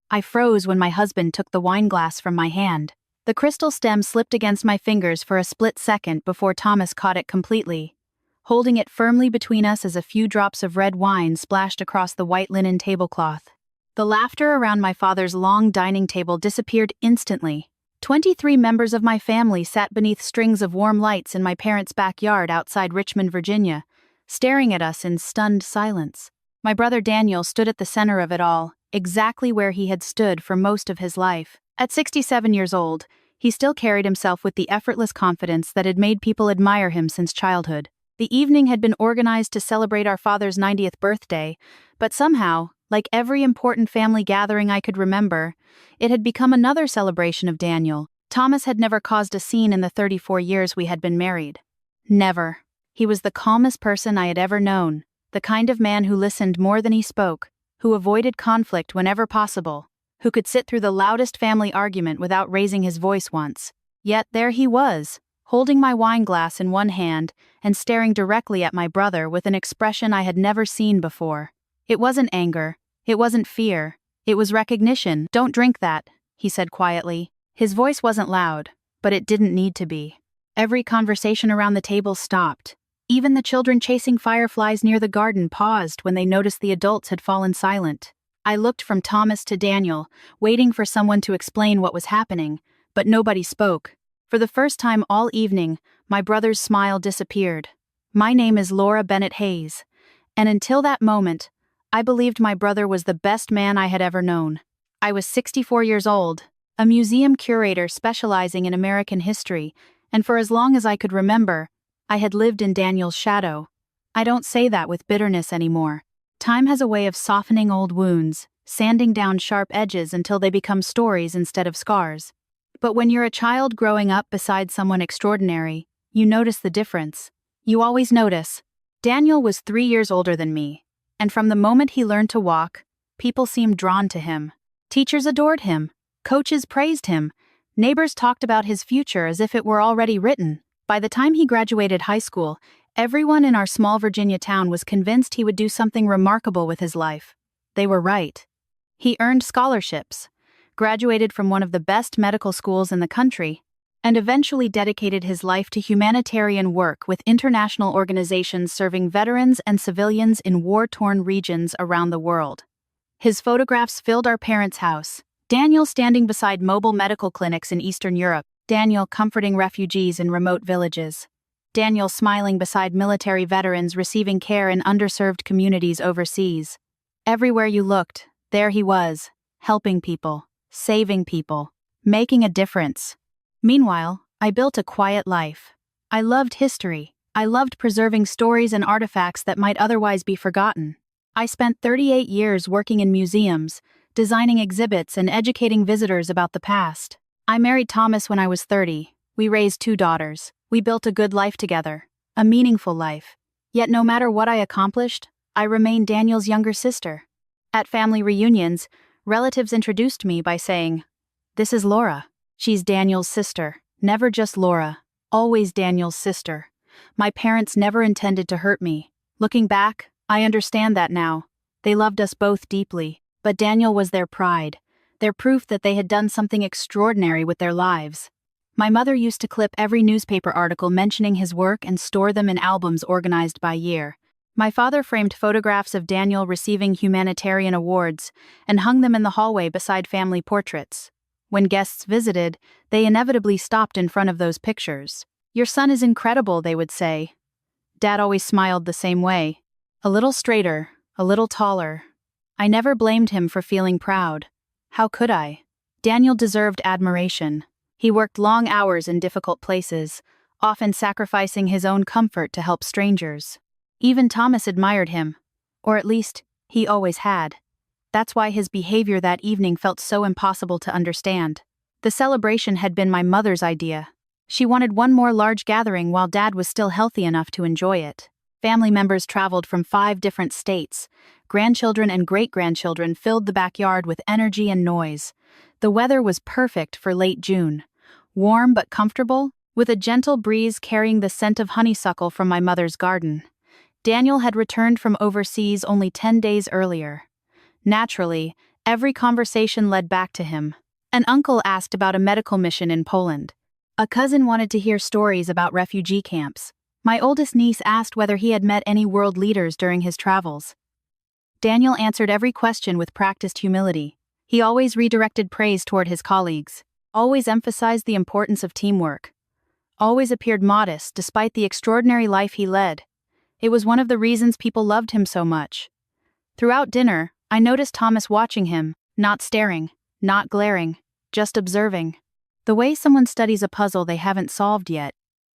I froze when my husband took the wine glass from my hand. The crystal stem slipped against my fingers for a split second before Thomas caught it completely, holding it firmly between us as a few drops of red wine splashed across the white linen tablecloth. The laughter around my father's long dining table disappeared instantly. 23 members of my family sat beneath strings of warm lights in my parents' backyard outside Richmond, Virginia, staring at us in stunned silence. My brother Daniel stood at the center of it all, exactly where he had stood for most of his life. At 67 years old, he still carried himself with the effortless confidence that had made people admire him since childhood. The evening had been organized to celebrate our father's 90th birthday, but somehow, like every important family gathering I could remember, it had become another celebration of Daniel. Thomas had never caused a scene in the 34 years we had been married. Never. He was the calmest person I had ever known, the kind of man who listened more than he spoke, who avoided conflict whenever possible, who could sit through the loudest family argument without raising his voice once. Yet there he was, holding my wine glass in one hand and staring directly at my brother with an expression I had never seen before. It wasn't anger, it wasn't fear, it was recognition. "Don't drink that," he said quietly. His voice wasn't loud, but it didn't need to be. Every conversation around the table stopped. Even the children chasing fireflies near the garden paused when they noticed the adults had fallen silent. I looked from Thomas to Daniel, waiting for someone to explain what was happening, but nobody spoke. For the first time all evening, my brother's smile disappeared. My name is Laura Bennett Hayes, and until that moment, I believed my brother was the best man I had ever known. I was 64 years old, a museum curator specializing in American history, and for as long as I could remember, I had lived in Daniel's shadow. I don't say that with bitterness anymore. Time has a way of softening old wounds, sanding down sharp edges until they become stories instead of scars. But when you're a child growing up beside someone extraordinary, you notice the difference. You always notice. Daniel was 3 years older than me, and from the moment he learned to walk, people seemed drawn to him. Teachers adored him, coaches praised him, neighbors talked about his future as if it were already written. By the time he graduated high school, everyone in our small Virginia town was convinced he would do something remarkable with his life. They were right. He earned scholarships, graduated from one of the best medical schools in the country, and eventually dedicated his life to humanitarian work with international organizations serving veterans and civilians in war-torn regions around the world. His photographs filled our parents' house. Daniel standing beside mobile medical clinics in Eastern Europe, Daniel comforting refugees in remote villages, Daniel smiling beside military veterans receiving care in underserved communities overseas. Everywhere you looked, there he was, helping people, saving people, making a difference. Meanwhile, I built a quiet life. I loved history. I loved preserving stories and artifacts that might otherwise be forgotten. I spent 38 years working in museums, designing exhibits and educating visitors about the past. I married Thomas when I was 30. We raised 2 daughters. We built a good life together, a meaningful life. Yet no matter what I accomplished, I remained Daniel's younger sister. At family reunions, relatives introduced me by saying, "This is Laura. She's Daniel's sister. Never just Laura, always Daniel's sister." My parents never intended to hurt me. Looking back, I understand that now. They loved us both deeply, but Daniel was their pride, their proof that they had done something extraordinary with their lives. My mother used to clip every newspaper article mentioning his work and store them in albums organized by year. My father framed photographs of Daniel receiving humanitarian awards and hung them in the hallway beside family portraits. When guests visited, they inevitably stopped in front of those pictures. "Your son is incredible," they would say. Dad always smiled the same way. A little straighter, a little taller. I never blamed him for feeling proud. How could I? Daniel deserved admiration. He worked long hours in difficult places, often sacrificing his own comfort to help strangers. Even Thomas admired him, or at least, he always had. That's why his behavior that evening felt so impossible to understand. The celebration had been my mother's idea. She wanted one more large gathering while Dad was still healthy enough to enjoy it. Family members traveled from 5 different states. Grandchildren and great-grandchildren filled the backyard with energy and noise. The weather was perfect for late June. Warm but comfortable, with a gentle breeze carrying the scent of honeysuckle from my mother's garden. Daniel had returned from overseas only 10 days earlier. Naturally, Every conversation led back to him. An uncle asked about a medical mission in Poland. A cousin wanted to hear stories about refugee camps. My oldest niece asked whether he had met any world leaders during his travels. Daniel answered every question with practiced humility. He always redirected praise toward his colleagues, always emphasized the importance of teamwork, always appeared modest despite the extraordinary life he led. It was one of the reasons people loved him so much. Throughout dinner, I noticed Thomas watching him, not staring, not glaring, just observing. The way someone studies a puzzle they haven't solved yet.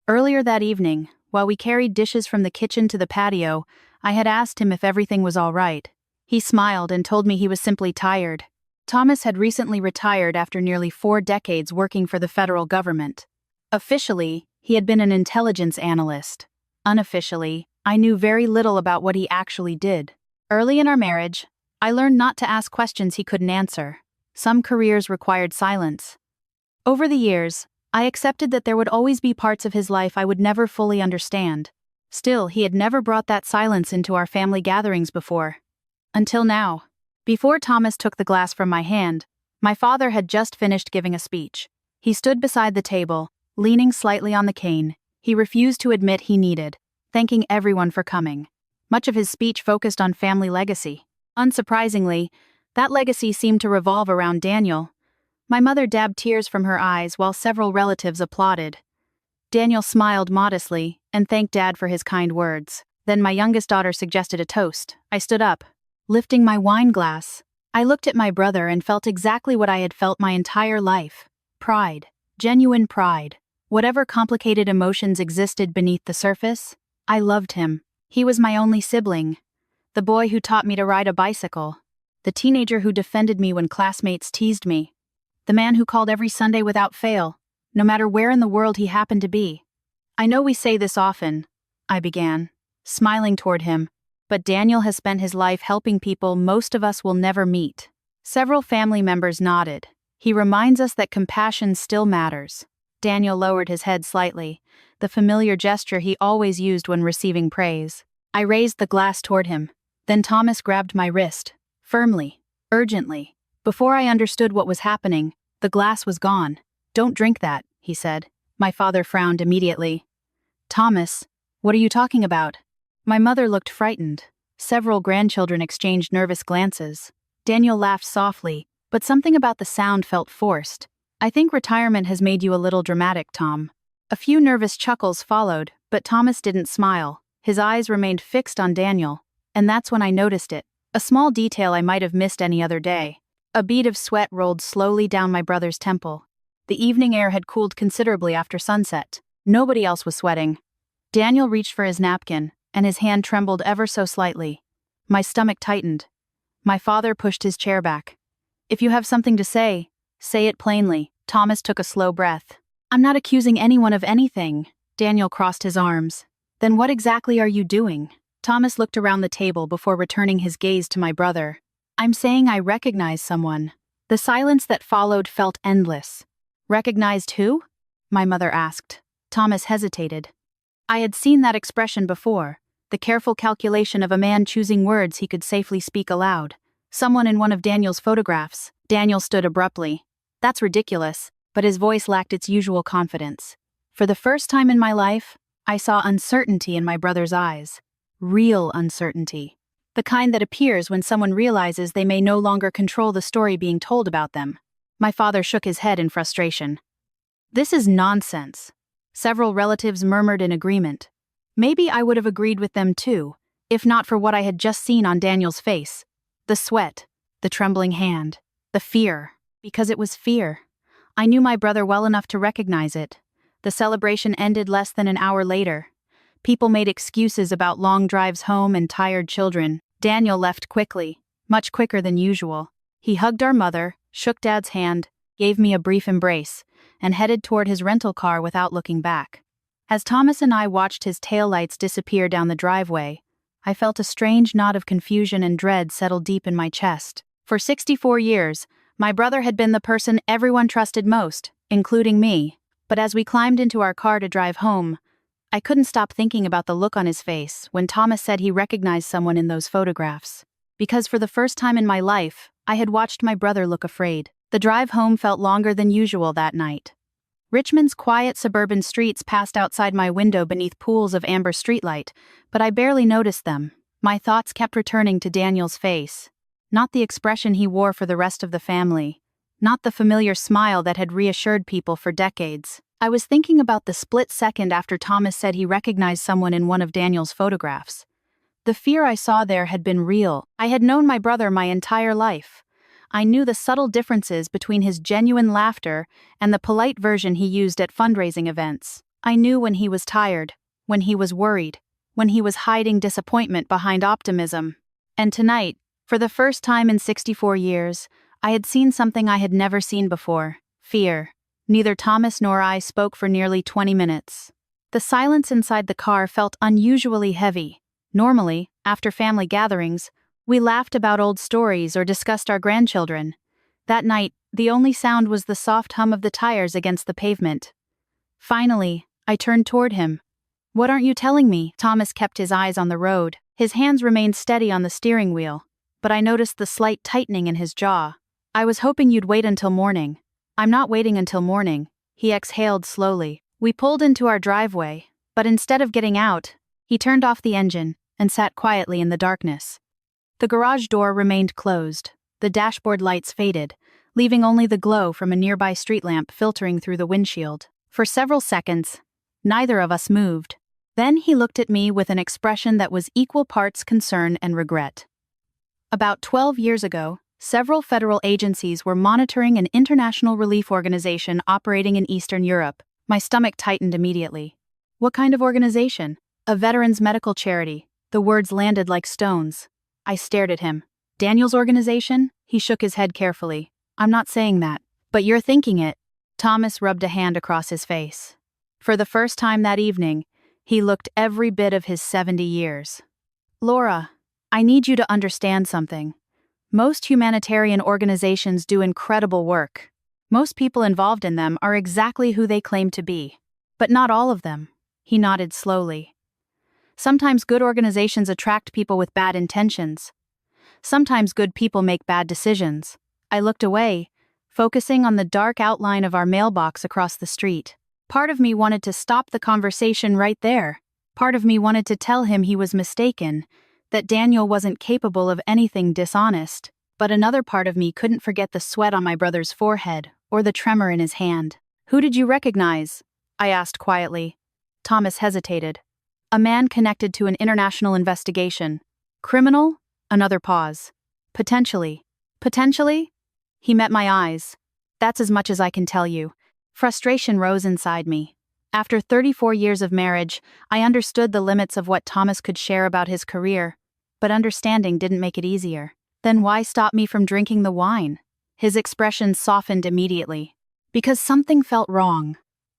Earlier that evening, while we carried dishes from the kitchen to the patio, I had asked him if everything was all right. He smiled and told me he was simply tired. Thomas had recently retired after nearly 4 decades working for the federal government. Officially, he had been an intelligence analyst. Unofficially, I knew very little about what he actually did. Early in our marriage, I learned not to ask questions he couldn't answer. Some careers required silence. Over the years, I accepted that there would always be parts of his life I would never fully understand. Still, he had never brought that silence into our family gatherings before. Until now. Before Thomas took the glass from my hand, my father had just finished giving a speech. He stood beside the table, leaning slightly on the cane. He refused to admit he needed, thanking everyone for coming. Much of his speech focused on family legacy. Unsurprisingly, that legacy seemed to revolve around Daniel. My mother dabbed tears from her eyes while several relatives applauded. Daniel smiled modestly and thanked Dad for his kind words. Then my youngest daughter suggested a toast. I stood up, lifting my wine glass. I looked at my brother and felt exactly what I had felt my entire life. Pride. Genuine pride. Whatever complicated emotions existed beneath the surface, I loved him. He was my only sibling. The boy who taught me to ride a bicycle. The teenager who defended me when classmates teased me. The man who called every Sunday without fail, no matter where in the world he happened to be. I know we say this often, I began, smiling toward him, but Daniel has spent his life helping people most of us will never meet. Several family members nodded. He reminds us that compassion still matters. Daniel lowered his head slightly, the familiar gesture he always used when receiving praise. I raised the glass toward him. Then Thomas grabbed my wrist, firmly, urgently. Before I understood what was happening, the glass was gone. "Don't drink that," he said. My father frowned immediately. "Thomas, what are you talking about?" My mother looked frightened. Several grandchildren exchanged nervous glances. Daniel laughed softly, but something about the sound felt forced. "I think retirement has made you a little dramatic, Tom." A few nervous chuckles followed, but Thomas didn't smile. His eyes remained fixed on Daniel, and that's when I noticed it. A small detail I might have missed any other day. A bead of sweat rolled slowly down my brother's temple. The evening air had cooled considerably after sunset. Nobody else was sweating. Daniel reached for his napkin, and his hand trembled ever so slightly. My stomach tightened. My father pushed his chair back. "If you have something to say it plainly." Thomas took a slow breath. "I'm not accusing anyone of anything." Daniel crossed his arms. "Then what exactly are you doing?" Thomas looked around the table before returning his gaze to my brother. "I'm saying I recognize someone." The silence that followed felt endless. "Recognized who?" my mother asked. Thomas hesitated. I had seen that expression before, the careful calculation of a man choosing words he could safely speak aloud. Someone in one of Daniel's photographs. Daniel stood abruptly. "That's ridiculous," but his voice lacked its usual confidence. For the first time in my life, I saw uncertainty in my brother's eyes. Real uncertainty. The kind that appears when someone realizes they may no longer control the story being told about them. My father shook his head in frustration. "This is nonsense." Several relatives murmured in agreement. Maybe I would have agreed with them too, if not for what I had just seen on Daniel's face. The sweat, the trembling hand, the fear. Because it was fear. I knew my brother well enough to recognize it. The celebration ended less than an hour later. People made excuses about long drives home and tired children. Daniel left quickly, much quicker than usual. He hugged our mother, shook Dad's hand, gave me a brief embrace, and headed toward his rental car without looking back. As Thomas and I watched his taillights disappear down the driveway, I felt a strange knot of confusion and dread settle deep in my chest. For 64 years, my brother had been the person everyone trusted most, including me. But as we climbed into our car to drive home, I couldn't stop thinking about the look on his face when Thomas said he recognized someone in those photographs. Because for the first time in my life, I had watched my brother look afraid. The drive home felt longer than usual that night. Richmond's quiet suburban streets passed outside my window beneath pools of amber streetlight, but I barely noticed them. My thoughts kept returning to Daniel's face. Not the expression he wore for the rest of the family. Not the familiar smile that had reassured people for decades. I was thinking about the split second after Thomas said he recognized someone in one of Daniel's photographs. The fear I saw there had been real. I had known my brother my entire life. I knew the subtle differences between his genuine laughter and the polite version he used at fundraising events. I knew when he was tired, when he was worried, when he was hiding disappointment behind optimism. And tonight, for the first time in 64 years, I had seen something I had never seen before: fear. Neither Thomas nor I spoke for nearly 20 minutes. The silence inside the car felt unusually heavy. Normally, after family gatherings, we laughed about old stories or discussed our grandchildren. That night, the only sound was the soft hum of the tires against the pavement. Finally, I turned toward him. "What aren't you telling me?" Thomas kept his eyes on the road. His hands remained steady on the steering wheel, but I noticed the slight tightening in his jaw. "I was hoping you'd wait until morning." "I'm not waiting until morning," he exhaled slowly. We pulled into our driveway, but instead of getting out, he turned off the engine and sat quietly in the darkness. The garage door remained closed. The dashboard lights faded, leaving only the glow from a nearby street lamp filtering through the windshield. For several seconds, neither of us moved. Then he looked at me with an expression that was equal parts concern and regret. About 12 years ago, several federal agencies were monitoring an international relief organization operating in Eastern Europe. My stomach tightened immediately. "What kind of organization?" "A veterans medical charity." The words landed like stones. I stared at him. "Daniel's organization?" He shook his head carefully. "I'm not saying that. But you're thinking it." Thomas rubbed a hand across his face. For the first time that evening, he looked every bit of his 70 years. "Laura, I need you to understand something. Most humanitarian organizations do incredible work. Most people involved in them are exactly who they claim to be. But not all of them." He nodded slowly. "Sometimes good organizations attract people with bad intentions. Sometimes good people make bad decisions." I looked away, focusing on the dark outline of our mailbox across the street. Part of me wanted to stop the conversation right there. Part of me wanted to tell him he was mistaken, that Daniel wasn't capable of anything dishonest. But another part of me couldn't forget the sweat on my brother's forehead or the tremor in his hand. "Who did you recognize?" I asked quietly. Thomas hesitated. "A man connected to an international investigation." "Criminal?" Another pause. "Potentially." "Potentially?" He met my eyes. "That's as much as I can tell you." Frustration rose inside me. After 34 years of marriage, I understood the limits of what Thomas could share about his career, but understanding didn't make it easier. "Then why stop me from drinking the wine?" His expression softened immediately. "Because something felt wrong."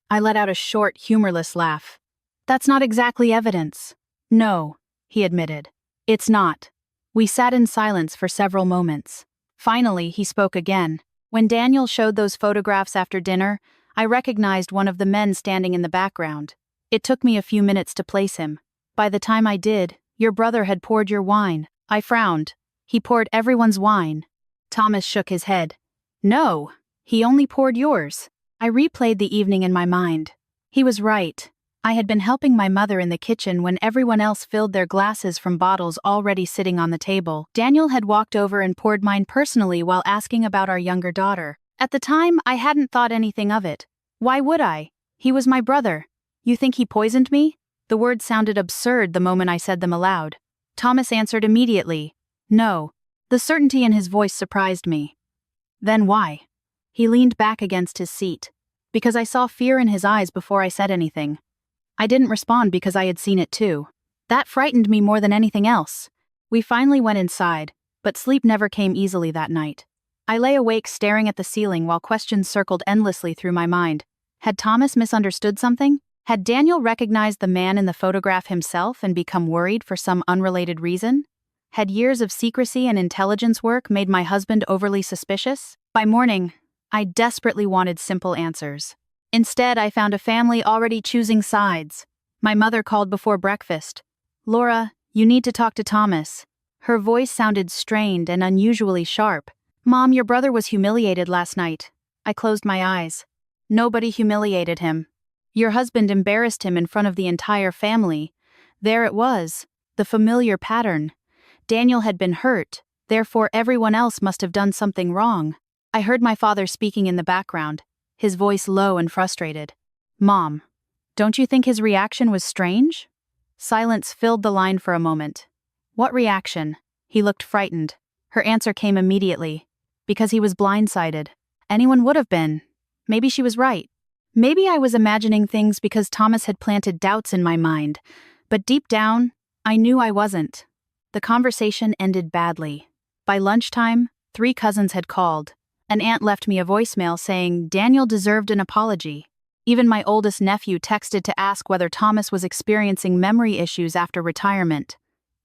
I let out a short, humorless laugh. "That's not exactly evidence." "No," he admitted. "It's not." We sat in silence for several moments. Finally, he spoke again. "When Daniel showed those photographs after dinner, I recognized one of the men standing in the background. It took me a few minutes to place him. By the time I did, your brother had poured your wine." I frowned. "He poured everyone's wine." Thomas shook his head. "No, he only poured yours." I replayed the evening in my mind. He was right. I had been helping my mother in the kitchen when everyone else filled their glasses from bottles already sitting on the table. Daniel had walked over and poured mine personally while asking about our younger daughter. At the time, I hadn't thought anything of it. Why would I? He was my brother. "You think he poisoned me?" The words sounded absurd the moment I said them aloud. Thomas answered immediately. "No." The certainty in his voice surprised me. "Then why?" He leaned back against his seat. "Because I saw fear in his eyes before I said anything. I didn't respond because I had seen it too. That frightened me more than anything else." We finally went inside, but sleep never came easily that night. I lay awake staring at the ceiling while questions circled endlessly through my mind. Had Thomas misunderstood something? Had Daniel recognized the man in the photograph himself and become worried for some unrelated reason? Had years of secrecy and intelligence work made my husband overly suspicious? By morning, I desperately wanted simple answers. Instead, I found a family already choosing sides. My mother called before breakfast. "Laura, you need to talk to Thomas." Her voice sounded strained and unusually sharp. Mom, your brother was humiliated last night. I closed my eyes. Nobody humiliated him. Your husband embarrassed him in front of the entire family. There it was, the familiar pattern. Daniel had been hurt, therefore everyone else must have done something wrong. I heard my father speaking in the background, his voice low and frustrated. Mom, don't you think his reaction was strange? Silence filled the line for a moment. What reaction? He looked frightened. Her answer came immediately. Because he was blindsided. Anyone would have been. Maybe she was right. Maybe I was imagining things because Thomas had planted doubts in my mind. But deep down, I knew I wasn't. The conversation ended badly. By lunchtime, 3 cousins had called. An aunt left me a voicemail saying Daniel deserved an apology. Even my oldest nephew texted to ask whether Thomas was experiencing memory issues after retirement.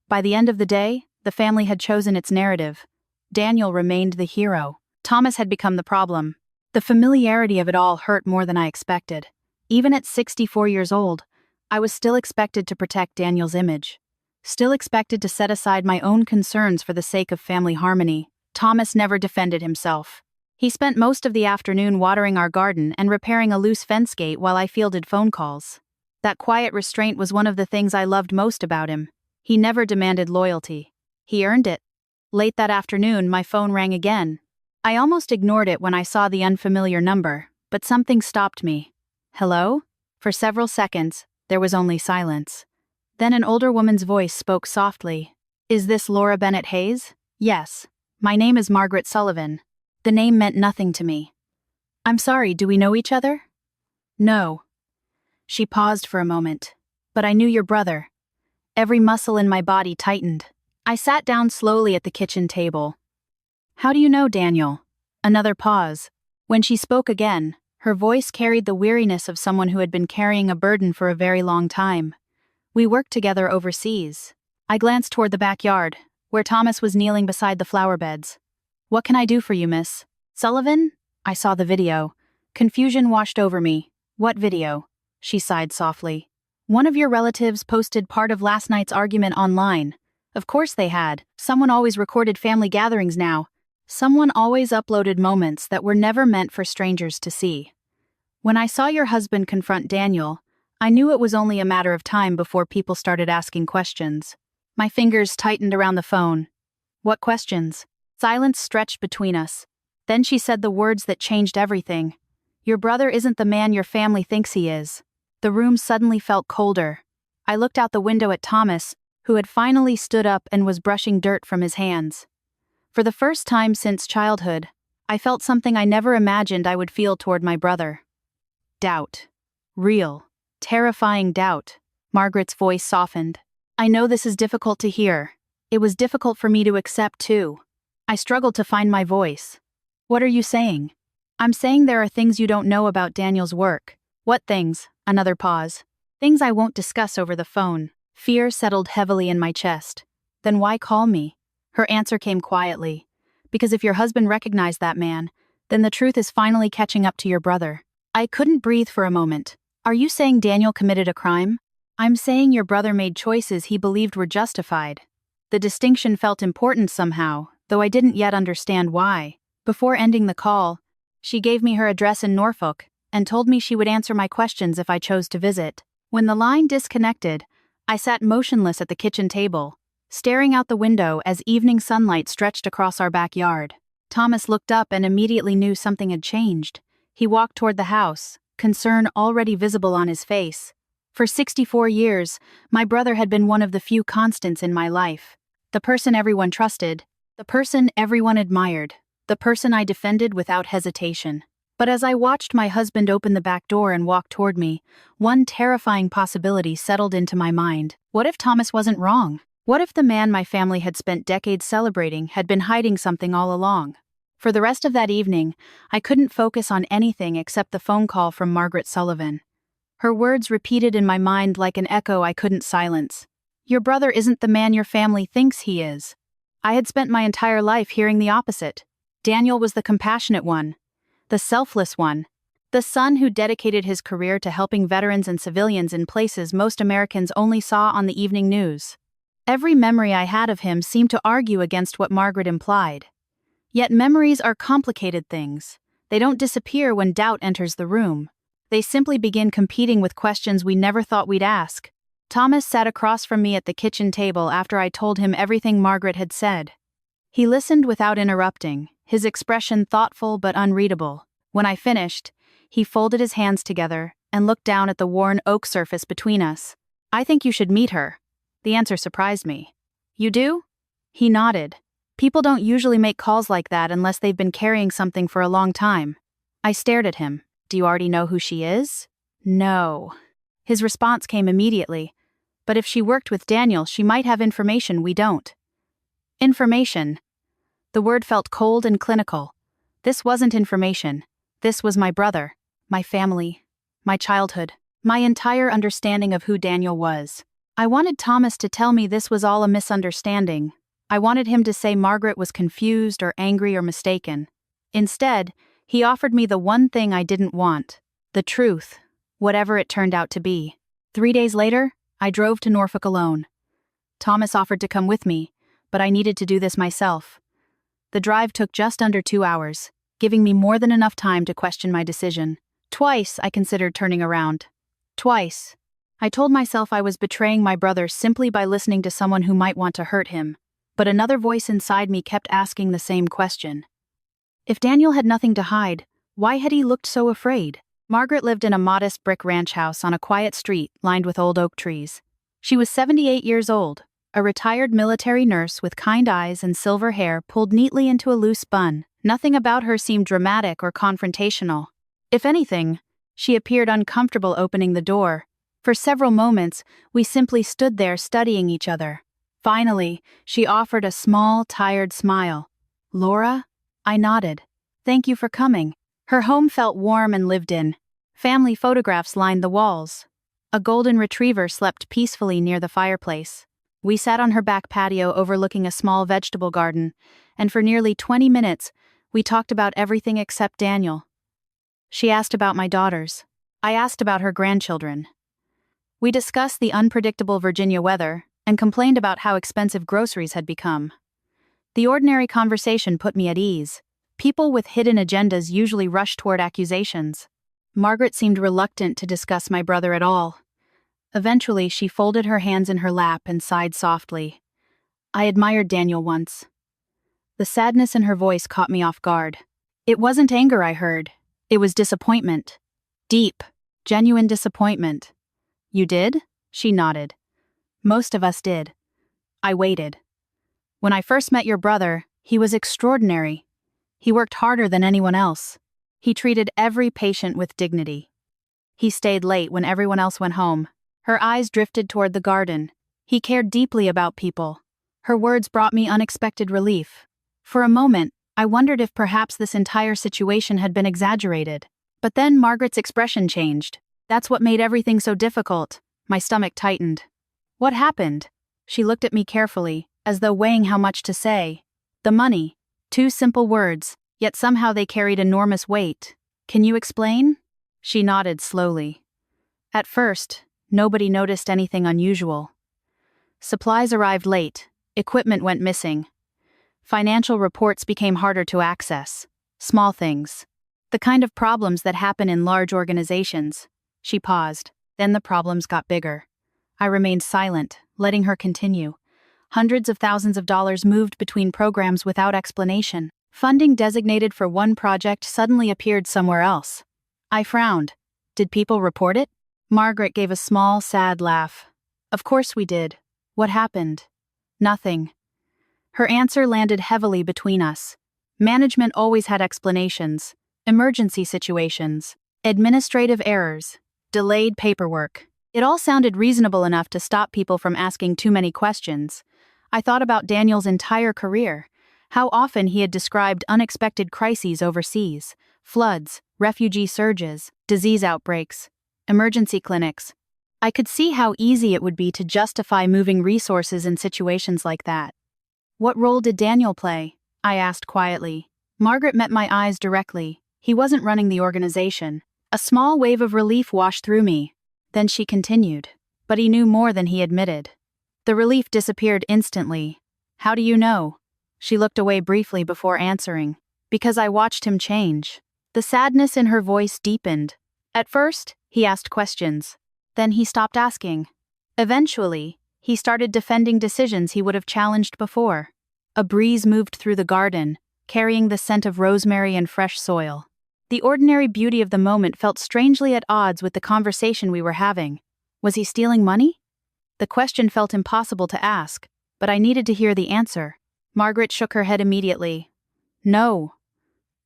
By the end of the day, the family had chosen its narrative. Daniel remained the hero. Thomas had become the problem. The familiarity of it all hurt more than I expected. Even at 64 years old, I was still expected to protect Daniel's image. Still expected to set aside my own concerns for the sake of family harmony. Thomas never defended himself. He spent most of the afternoon watering our garden and repairing a loose fence gate while I fielded phone calls. That quiet restraint was one of the things I loved most about him. He never demanded loyalty. He earned it. Late that afternoon, my phone rang again. I almost ignored it when I saw the unfamiliar number, but something stopped me. Hello? For several seconds, there was only silence. Then an older woman's voice spoke softly. Is this Laura Bennett Hayes? Yes. My name is Margaret Sullivan. The name meant nothing to me. I'm sorry, do we know each other? No. She paused for a moment. But I knew your brother. Every muscle in my body tightened. I sat down slowly at the kitchen table. How do you know Daniel? Another pause. When she spoke again, her voice carried the weariness of someone who had been carrying a burden for a very long time. We worked together overseas. I glanced toward the backyard, where Thomas was kneeling beside the flower beds. What can I do for you, Miss Sullivan? I saw the video. Confusion washed over me. What video? She sighed softly. One of your relatives posted part of last night's argument online. Of course they had. Someone always recorded family gatherings now. Someone always uploaded moments that were never meant for strangers to see. When I saw your husband confront Daniel, I knew it was only a matter of time before people started asking questions. My fingers tightened around the phone. What questions? Silence stretched between us. Then she said the words that changed everything. Your brother isn't the man your family thinks he is. The room suddenly felt colder. I looked out the window at Thomas, who had finally stood up and was brushing dirt from his hands. For the first time since childhood, I felt something I never imagined I would feel toward my brother. Doubt. Real, terrifying doubt. Margaret's voice softened. I know this is difficult to hear. It was difficult for me to accept too. I struggled to find my voice. What are you saying? I'm saying there are things you don't know about Daniel's work. What things? Another pause. Things I won't discuss over the phone. Fear settled heavily in my chest. Then why call me? Her answer came quietly. Because if your husband recognized that man, then the truth is finally catching up to your brother. I couldn't breathe for a moment. Are you saying Daniel committed a crime? I'm saying your brother made choices he believed were justified. The distinction felt important somehow, though I didn't yet understand why. Before ending the call, she gave me her address in Norfolk and told me she would answer my questions if I chose to visit. When the line disconnected, I sat motionless at the kitchen table, staring out the window as evening sunlight stretched across our backyard. Thomas looked up and immediately knew something had changed. He walked toward the house, concern already visible on his face. For 64 years, my brother had been one of the few constants in my life. The person everyone trusted, the person everyone admired, the person I defended without hesitation. But as I watched my husband open the back door and walk toward me, one terrifying possibility settled into my mind. What if Thomas wasn't wrong? What if the man my family had spent decades celebrating had been hiding something all along? For the rest of that evening, I couldn't focus on anything except the phone call from Margaret Sullivan. Her words repeated in my mind like an echo I couldn't silence. Your brother isn't the man your family thinks he is. I had spent my entire life hearing the opposite. Daniel was the compassionate one, the selfless one, the son who dedicated his career to helping veterans and civilians in places most Americans only saw on the evening news. Every memory I had of him seemed to argue against what Margaret implied. Yet memories are complicated things. They don't disappear when doubt enters the room. They simply begin competing with questions we never thought we'd ask. Thomas sat across from me at the kitchen table after I told him everything Margaret had said. He listened without interrupting, his expression thoughtful but unreadable. When I finished, he folded his hands together and looked down at the worn oak surface between us. "I think you should meet her." The answer surprised me. "You do?" He nodded. "People don't usually make calls like that unless they've been carrying something for a long time." I stared at him. "Do you already know who she is?" "No." His response came immediately. "But if she worked with Daniel, she might have information we don't." Information. The word felt cold and clinical. This wasn't information. This was my brother, my family, my childhood, my entire understanding of who Daniel was. I wanted Thomas to tell me this was all a misunderstanding. I wanted him to say Margaret was confused or angry or mistaken. Instead, he offered me the one thing I didn't want: the truth, whatever it turned out to be. 3 days later, I drove to Norfolk alone. Thomas offered to come with me, but I needed to do this myself. The drive took just under 2 hours, giving me more than enough time to question my decision. Twice I considered turning around. Twice. I told myself I was betraying my brother simply by listening to someone who might want to hurt him, but another voice inside me kept asking the same question. If Daniel had nothing to hide, why had he looked so afraid? Margaret lived in a modest brick ranch house on a quiet street lined with old oak trees. She was 78 years old, a retired military nurse with kind eyes and silver hair pulled neatly into a loose bun. Nothing about her seemed dramatic or confrontational. If anything, she appeared uncomfortable opening the door. For several moments, we simply stood there studying each other. Finally, she offered a small, tired smile. "Laura?" I nodded. "Thank you for coming." Her home felt warm and lived in. Family photographs lined the walls. A golden retriever slept peacefully near the fireplace. We sat on her back patio overlooking a small vegetable garden, and for nearly 20 minutes, we talked about everything except Daniel. She asked about my daughters. I asked about her grandchildren. We discussed the unpredictable Virginia weather and complained about how expensive groceries had become. The ordinary conversation put me at ease. People with hidden agendas usually rush toward accusations. Margaret seemed reluctant to discuss my brother at all. Eventually, she folded her hands in her lap and sighed softly. "I admired Daniel once." The sadness in her voice caught me off guard. It wasn't anger I heard. It was disappointment. Deep, genuine disappointment. "You did?" She nodded. "Most of us did." I waited. "When I first met your brother, he was extraordinary. He worked harder than anyone else. He treated every patient with dignity. He stayed late when everyone else went home." Her eyes drifted toward the garden. "He cared deeply about people." Her words brought me unexpected relief. For a moment, I wondered if perhaps this entire situation had been exaggerated. But then Margaret's expression changed. "That's what made everything so difficult." My stomach tightened. "What happened?" She looked at me carefully, as though weighing how much to say. "The money." 2 simple words, yet somehow they carried enormous weight. "Can you explain?" She nodded slowly. "At first, nobody noticed anything unusual. Supplies arrived late, equipment went missing. Financial reports became harder to access. Small things. The kind of problems that happen in large organizations." She paused. Then the problems got bigger. I remained silent, letting her continue. Hundreds of thousands of dollars moved between programs without explanation. Funding designated for one project suddenly appeared somewhere else. I frowned. "Did people report it?" Margaret gave a small, sad laugh. "Of course we did. What happened?" "Nothing." Her answer landed heavily between us. Management always had explanations. Emergency situations. Administrative errors. Delayed paperwork. It all sounded reasonable enough to stop people from asking too many questions. I thought about Daniel's entire career. How often he had described unexpected crises overseas. Floods, refugee surges, disease outbreaks, emergency clinics. I could see how easy it would be to justify moving resources in situations like that. "What role did Daniel play?" I asked quietly. Margaret met my eyes directly. He wasn't running the organization. A small wave of relief washed through me. Then she continued. "But he knew more than he admitted." The relief disappeared instantly. "How do you know?" She looked away briefly before answering. Because I watched him change. The sadness in her voice deepened. At first, he asked questions. Then he stopped asking. Eventually, he started defending decisions he would have challenged before. A breeze moved through the garden, carrying the scent of rosemary and fresh soil. The ordinary beauty of the moment felt strangely at odds with the conversation we were having. Was he stealing money? The question felt impossible to ask, but I needed to hear the answer. Margaret shook her head immediately. No.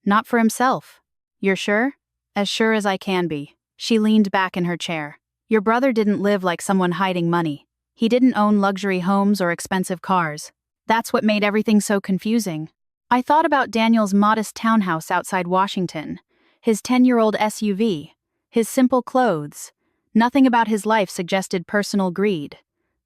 Not for himself. You're sure? As sure as I can be. She leaned back in her chair. Your brother didn't live like someone hiding money. He didn't own luxury homes or expensive cars. That's what made everything so confusing. I thought about Daniel's modest townhouse outside Washington, his 10-year-old SUV, his simple clothes. Nothing about his life suggested personal greed.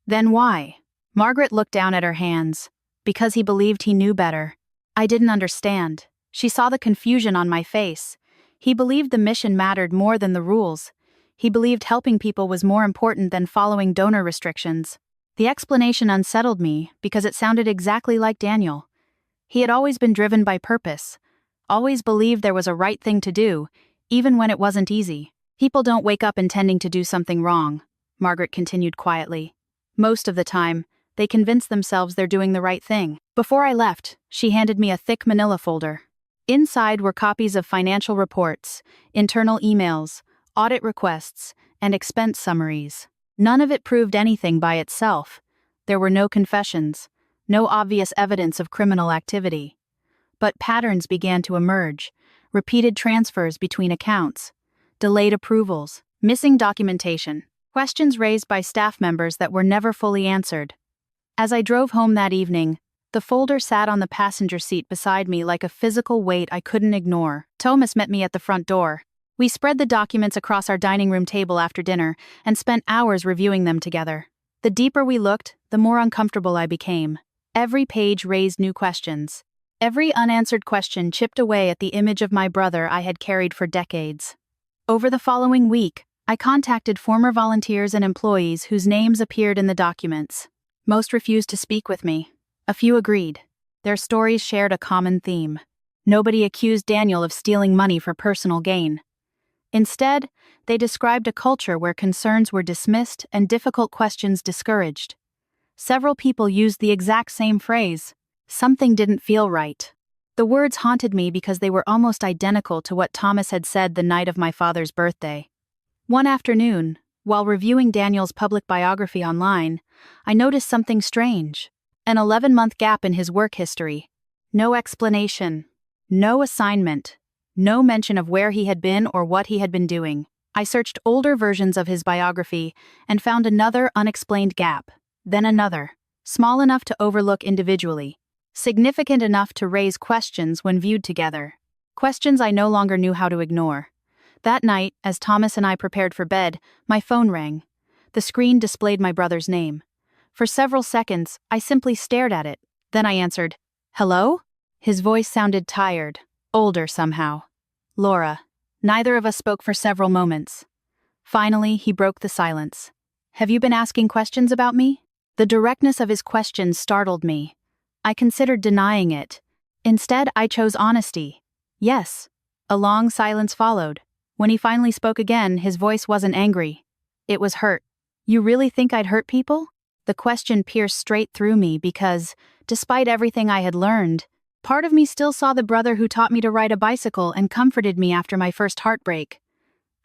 Then why? Margaret looked down at her hands. Because he believed he knew better. I didn't understand. She saw the confusion on my face. He believed the mission mattered more than the rules. He believed helping people was more important than following donor restrictions. The explanation unsettled me because it sounded exactly like Daniel. He had always been driven by purpose. Always believed there was a right thing to do, even when it wasn't easy. People don't wake up intending to do something wrong, Margaret continued quietly. Most of the time, they convince themselves they're doing the right thing. Before I left, she handed me a thick manila folder. Inside were copies of financial reports, internal emails, audit requests, and expense summaries. None of it proved anything by itself. There were no confessions, no obvious evidence of criminal activity. But patterns began to emerge, repeated transfers between accounts, delayed approvals, missing documentation, questions raised by staff members that were never fully answered. As I drove home that evening, the folder sat on the passenger seat beside me like a physical weight I couldn't ignore. Thomas met me at the front door. We spread the documents across our dining room table after dinner and spent hours reviewing them together. The deeper we looked, the more uncomfortable I became. Every page raised new questions. Every unanswered question chipped away at the image of my brother I had carried for decades. Over the following week, I contacted former volunteers and employees whose names appeared in the documents. Most refused to speak with me. A few agreed. Their stories shared a common theme. Nobody accused Daniel of stealing money for personal gain. Instead, they described a culture where concerns were dismissed and difficult questions discouraged. Several people used the exact same phrase, "Something didn't feel right." The words haunted me because they were almost identical to what Thomas had said the night of my father's birthday. One afternoon, while reviewing Daniel's public biography online, I noticed something strange. An 11-month gap in his work history. No explanation. No assignment. No mention of where he had been or what he had been doing. I searched older versions of his biography and found another unexplained gap. Then another. Small enough to overlook individually. Significant enough to raise questions when viewed together. Questions I no longer knew how to ignore. That night, as Thomas and I prepared for bed, my phone rang. The screen displayed my brother's name. For several seconds, I simply stared at it. Then I answered, "Hello?" His voice sounded tired, older somehow. "Laura." Neither of us spoke for several moments. Finally, he broke the silence. "Have you been asking questions about me?" The directness of his question startled me. I considered denying it. Instead, I chose honesty. "Yes." A long silence followed. When he finally spoke again, his voice wasn't angry. It was hurt. "You really think I'd hurt people?" The question pierced straight through me because, despite everything I had learned, part of me still saw the brother who taught me to ride a bicycle and comforted me after my first heartbreak.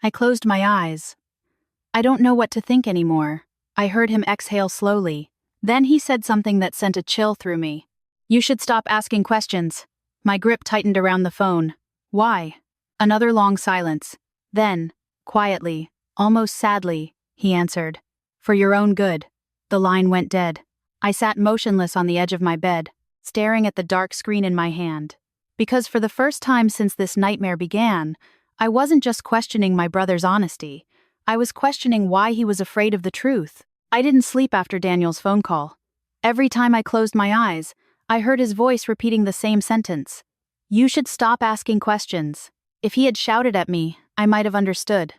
I closed my eyes. "I don't know what to think anymore." I heard him exhale slowly. Then he said something that sent a chill through me. "You should stop asking questions." My grip tightened around the phone. "Why?" Another long silence. Then, quietly, almost sadly, he answered, "For your own good." The line went dead. I sat motionless on the edge of my bed, staring at the dark screen in my hand. Because for the first time since this nightmare began, I wasn't just questioning my brother's honesty. I was questioning why he was afraid of the truth. I didn't sleep after Daniel's phone call. Every time I closed my eyes, I heard his voice repeating the same sentence. "You should stop asking questions." If he had shouted at me, I might have understood.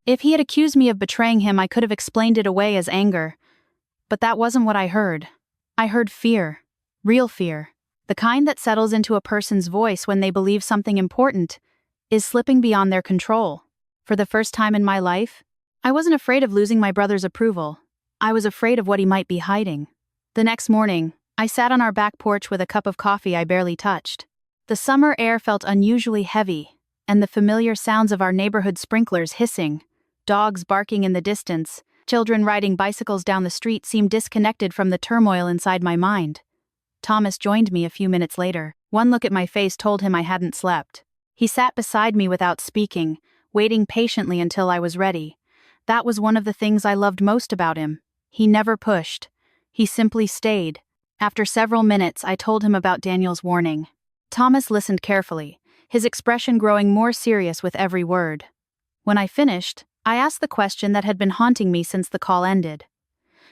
If he had accused me of betraying him, I could have explained it away as anger. But that wasn't what I heard. I heard fear. Real fear. The kind that settles into a person's voice when they believe something important is slipping beyond their control. For the first time in my life, I wasn't afraid of losing my brother's approval. I was afraid of what he might be hiding. The next morning, I sat on our back porch with a cup of coffee I barely touched. The summer air felt unusually heavy, and the familiar sounds of our neighborhood sprinklers hissing, dogs barking in the distance, children riding bicycles down the street seemed disconnected from the turmoil inside my mind. Thomas joined me a few minutes later. One look at my face told him I hadn't slept. He sat beside me without speaking, waiting patiently until I was ready. That was one of the things I loved most about him. He never pushed. He simply stayed. After several minutes, I told him about Daniel's warning. Thomas listened carefully, his expression growing more serious with every word. When I finished, I asked the question that had been haunting me since the call ended.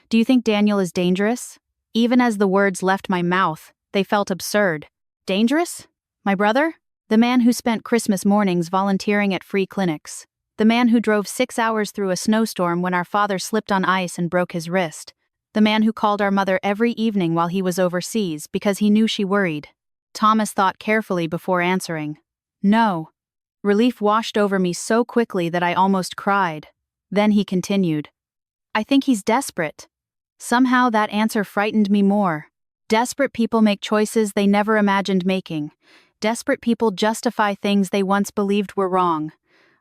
Do you think Daniel is dangerous? Even as the words left my mouth, they felt absurd. Dangerous? My brother? The man who spent Christmas mornings volunteering at free clinics. The man who drove 6 hours through a snowstorm when our father slipped on ice and broke his wrist. The man who called our mother every evening while he was overseas because he knew she worried. Thomas thought carefully before answering. No. Relief washed over me so quickly that I almost cried. Then he continued. I think he's desperate. Somehow that answer frightened me more. Desperate people make choices they never imagined making. Desperate people justify things they once believed were wrong.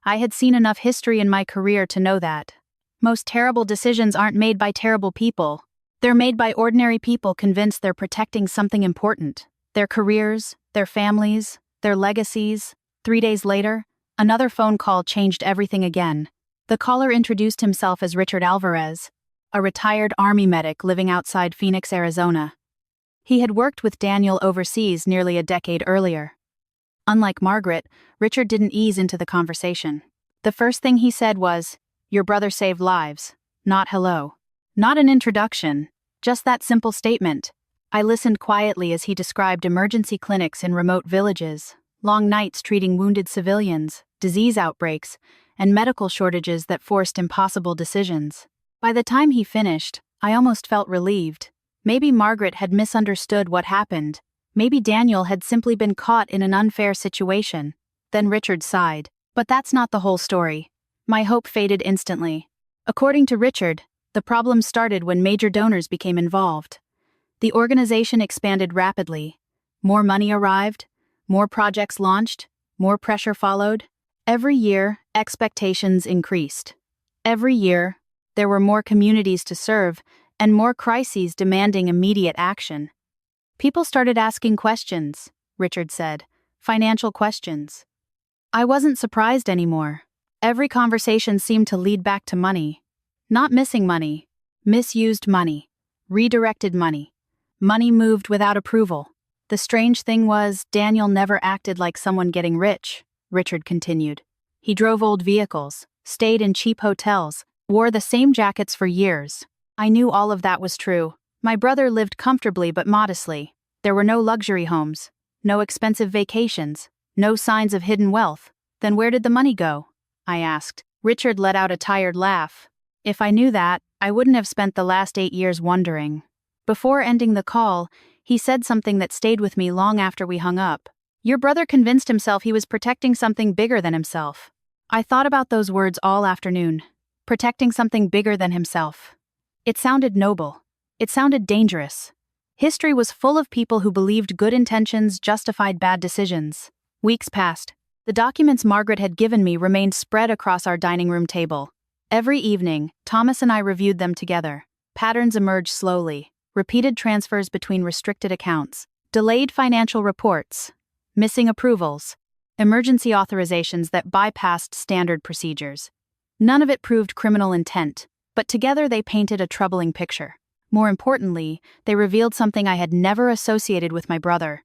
I had seen enough history in my career to know that. Most terrible decisions aren't made by terrible people. They're made by ordinary people convinced they're protecting something important. Their careers, their families, their legacies. 3 days later, another phone call changed everything again. The caller introduced himself as Richard Alvarez, a retired Army medic living outside Phoenix, Arizona. He had worked with Daniel overseas nearly a decade earlier. Unlike Margaret, Richard didn't ease into the conversation. The first thing he said was, "Your brother saved lives," not hello. Not an introduction, just that simple statement. I listened quietly as he described emergency clinics in remote villages, long nights treating wounded civilians, disease outbreaks, and medical shortages that forced impossible decisions. By the time he finished, I almost felt relieved. Maybe Margaret had misunderstood what happened. Maybe Daniel had simply been caught in an unfair situation. Then Richard sighed. But that's not the whole story. My hope faded instantly. According to Richard, the problem started when major donors became involved. The organization expanded rapidly. More money arrived, more projects launched, more pressure followed. Every year, expectations increased. Every year, there were more communities to serve and more crises demanding immediate action. People started asking questions, Richard said, financial questions. I wasn't surprised anymore. Every conversation seemed to lead back to money. Not missing money, misused money, redirected money. Money moved without approval. The strange thing was, Daniel never acted like someone getting rich, Richard continued. He drove old vehicles, stayed in cheap hotels, wore the same jackets for years. I knew all of that was true. My brother lived comfortably but modestly. There were no luxury homes, no expensive vacations, no signs of hidden wealth. Then where did the money go? I asked. Richard let out a tired laugh. If I knew that, I wouldn't have spent the last 8 years wondering. Before ending the call, he said something that stayed with me long after we hung up. Your brother convinced himself he was protecting something bigger than himself. I thought about those words all afternoon. Protecting something bigger than himself. It sounded noble. It sounded dangerous. History was full of people who believed good intentions justified bad decisions. Weeks passed. The documents Margaret had given me remained spread across our dining room table. Every evening, Thomas and I reviewed them together. Patterns emerged slowly. Repeated transfers between restricted accounts. Delayed financial reports. Missing approvals. Emergency authorizations that bypassed standard procedures. None of it proved criminal intent, but together they painted a troubling picture. More importantly, they revealed something I had never associated with my brother.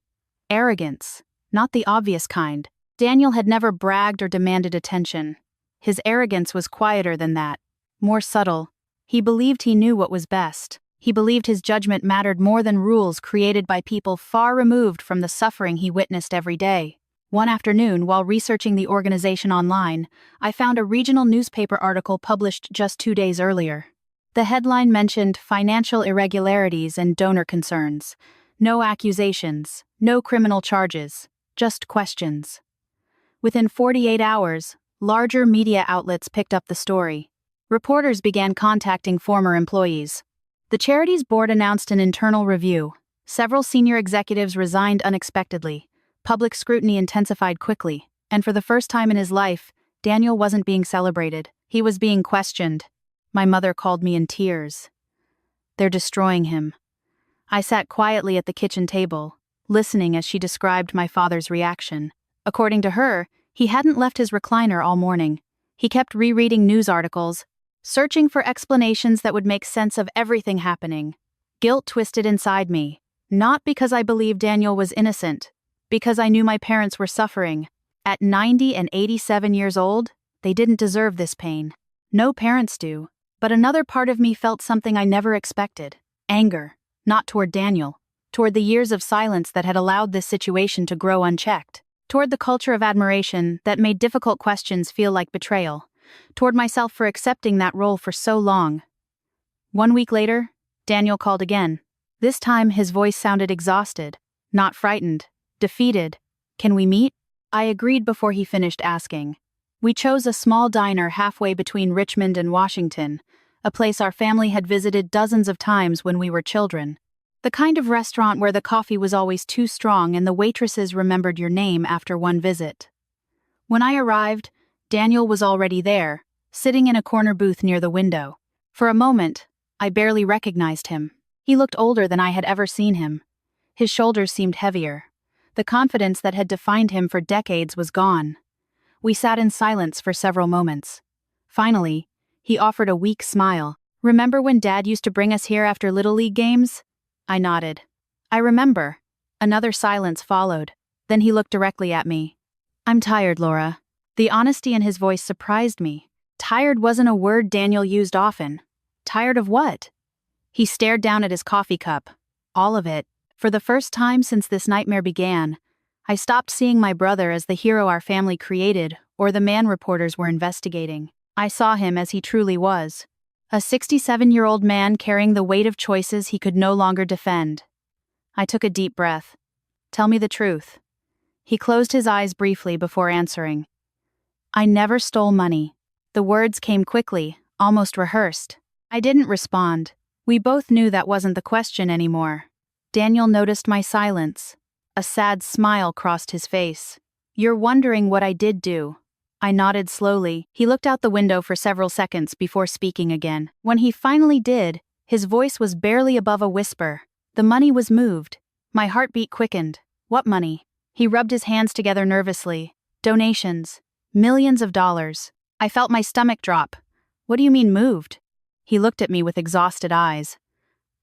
Arrogance. Not the obvious kind. Daniel had never bragged or demanded attention. His arrogance was quieter than that. More subtle. He believed he knew what was best. He believed his judgment mattered more than rules created by people far removed from the suffering he witnessed every day. One afternoon, while researching the organization online, I found a regional newspaper article published just 2 days earlier. The headline mentioned financial irregularities and donor concerns. No accusations, no criminal charges, just questions. Within 48 hours, larger media outlets picked up the story. Reporters began contacting former employees. The charity's board announced an internal review. Several senior executives resigned unexpectedly. Public scrutiny intensified quickly, and for the first time in his life, Daniel wasn't being celebrated. He was being questioned. My mother called me in tears. They're destroying him. I sat quietly at the kitchen table, listening as she described my father's reaction. According to her, he hadn't left his recliner all morning. He kept rereading news articles, searching for explanations that would make sense of everything happening. Guilt twisted inside me, not because I believed Daniel was innocent, because I knew my parents were suffering. At 90 and 87 years old, they didn't deserve this pain. No parents do. But another part of me felt something I never expected. Anger, not toward Daniel, toward the years of silence that had allowed this situation to grow unchecked, toward the culture of admiration that made difficult questions feel like betrayal, toward myself for accepting that role for so long. 1 week later, Daniel called again. This time his voice sounded exhausted, not frightened, defeated. Can we meet? I agreed before he finished asking. We chose a small diner halfway between Richmond and Washington, a place our family had visited dozens of times when we were children. The kind of restaurant where the coffee was always too strong and the waitresses remembered your name after one visit. When I arrived, Daniel was already there, sitting in a corner booth near the window. For a moment, I barely recognized him. He looked older than I had ever seen him. His shoulders seemed heavier. The confidence that had defined him for decades was gone. We sat in silence for several moments. Finally, he offered a weak smile. Remember when Dad used to bring us here after Little League games? I nodded. I remember. Another silence followed. Then he looked directly at me. I'm tired, Laura. The honesty in his voice surprised me. Tired wasn't a word Daniel used often. Tired of what? He stared down at his coffee cup. All of it. For the first time since this nightmare began, I stopped seeing my brother as the hero our family created or the man reporters were investigating. I saw him as he truly was. A 67-year-old man carrying the weight of choices he could no longer defend. I took a deep breath. Tell me the truth. He closed his eyes briefly before answering. I never stole money. The words came quickly, almost rehearsed. I didn't respond. We both knew that wasn't the question anymore. Daniel noticed my silence. A sad smile crossed his face. You're wondering what I did do. I nodded slowly. He looked out the window for several seconds before speaking again. When he finally did, his voice was barely above a whisper. The money was moved. My heartbeat quickened. What money? He rubbed his hands together nervously. Donations. Millions of dollars. I felt my stomach drop. What do you mean moved? He looked at me with exhausted eyes.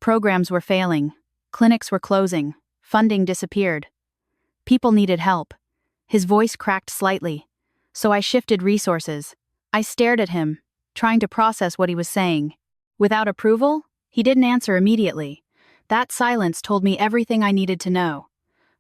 Programs were failing. Clinics were closing. Funding disappeared. People needed help. His voice cracked slightly. So I shifted resources. I stared at him, trying to process what he was saying. Without approval, he didn't answer immediately. That silence told me everything I needed to know.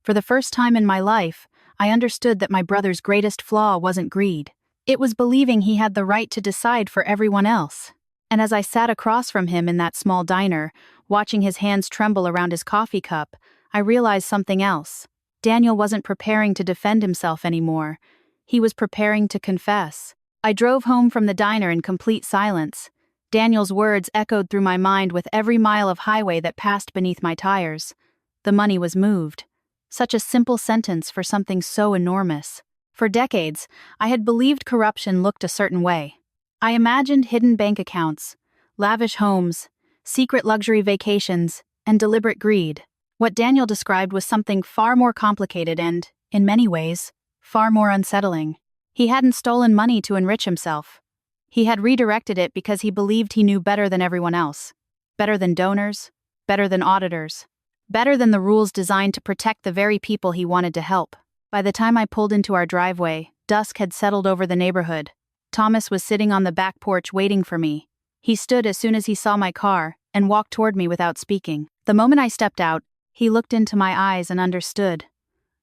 For the first time in my life, I understood that my brother's greatest flaw wasn't greed. It was believing he had the right to decide for everyone else. And as I sat across from him in that small diner, watching his hands tremble around his coffee cup, I realized something else. Daniel wasn't preparing to defend himself anymore. He was preparing to confess. I drove home from the diner in complete silence. Daniel's words echoed through my mind with every mile of highway that passed beneath my tires. The money was moved. Such a simple sentence for something so enormous. For decades, I had believed corruption looked a certain way. I imagined hidden bank accounts, lavish homes, secret luxury vacations, and deliberate greed. What Daniel described was something far more complicated and, in many ways, far more unsettling. He hadn't stolen money to enrich himself. He had redirected it because he believed he knew better than everyone else. Better than donors, better than auditors, better than the rules designed to protect the very people he wanted to help. By the time I pulled into our driveway, dusk had settled over the neighborhood. Thomas was sitting on the back porch waiting for me. He stood as soon as he saw my car and walked toward me without speaking. The moment I stepped out, he looked into my eyes and understood.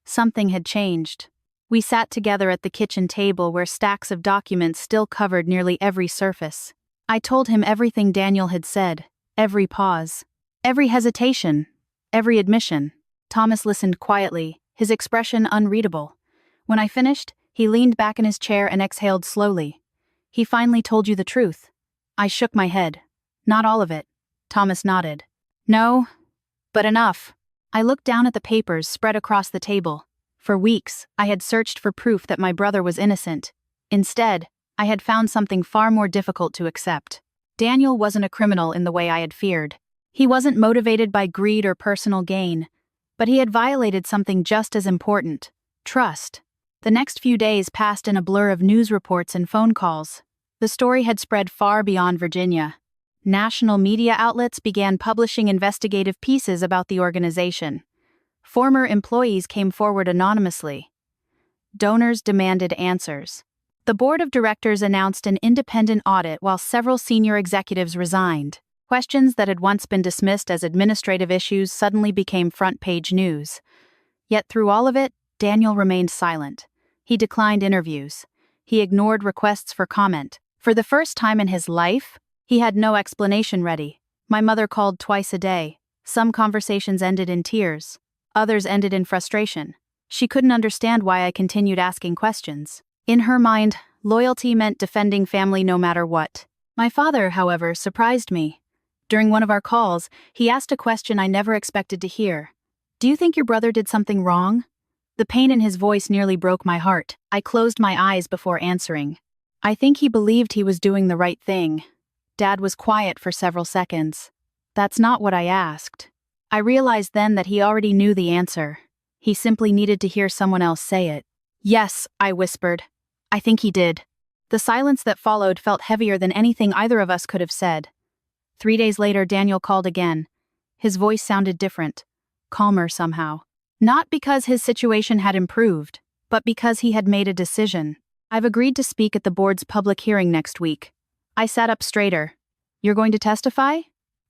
Something had changed. We sat together at the kitchen table where stacks of documents still covered nearly every surface. I told him everything Daniel had said, every pause, every hesitation, every admission. Thomas listened quietly, his expression unreadable. When I finished, he leaned back in his chair and exhaled slowly. He finally told you the truth. I shook my head. Not all of it. Thomas nodded. No, but enough. I looked down at the papers spread across the table. For weeks, I had searched for proof that my brother was innocent. Instead, I had found something far more difficult to accept. Daniel wasn't a criminal in the way I had feared. He wasn't motivated by greed or personal gain. But he had violated something just as important: trust. The next few days passed in a blur of news reports and phone calls. The story had spread far beyond Virginia. National media outlets began publishing investigative pieces about the organization. Former employees came forward anonymously. Donors demanded answers. The board of directors announced an independent audit while several senior executives resigned. Questions that had once been dismissed as administrative issues suddenly became front-page news. Yet through all of it, Daniel remained silent. He declined interviews. He ignored requests for comment. For the first time in his life, he had no explanation ready. My mother called twice a day. Some conversations ended in tears. Others ended in frustration. She couldn't understand why I continued asking questions. In her mind, loyalty meant defending family no matter what. My father, however, surprised me. During one of our calls, he asked a question I never expected to hear. "Do you think your brother did something wrong?" The pain in his voice nearly broke my heart. I closed my eyes before answering. "I think he believed he was doing the right thing." Dad was quiet for several seconds. "That's not what I asked." I realized then that he already knew the answer. He simply needed to hear someone else say it. "Yes," I whispered. "I think he did." The silence that followed felt heavier than anything either of us could have said. 3 days later, Daniel called again. His voice sounded different, calmer somehow. Not because his situation had improved, but because he had made a decision. "I've agreed to speak at the board's public hearing next week." I sat up straighter. "You're going to testify?"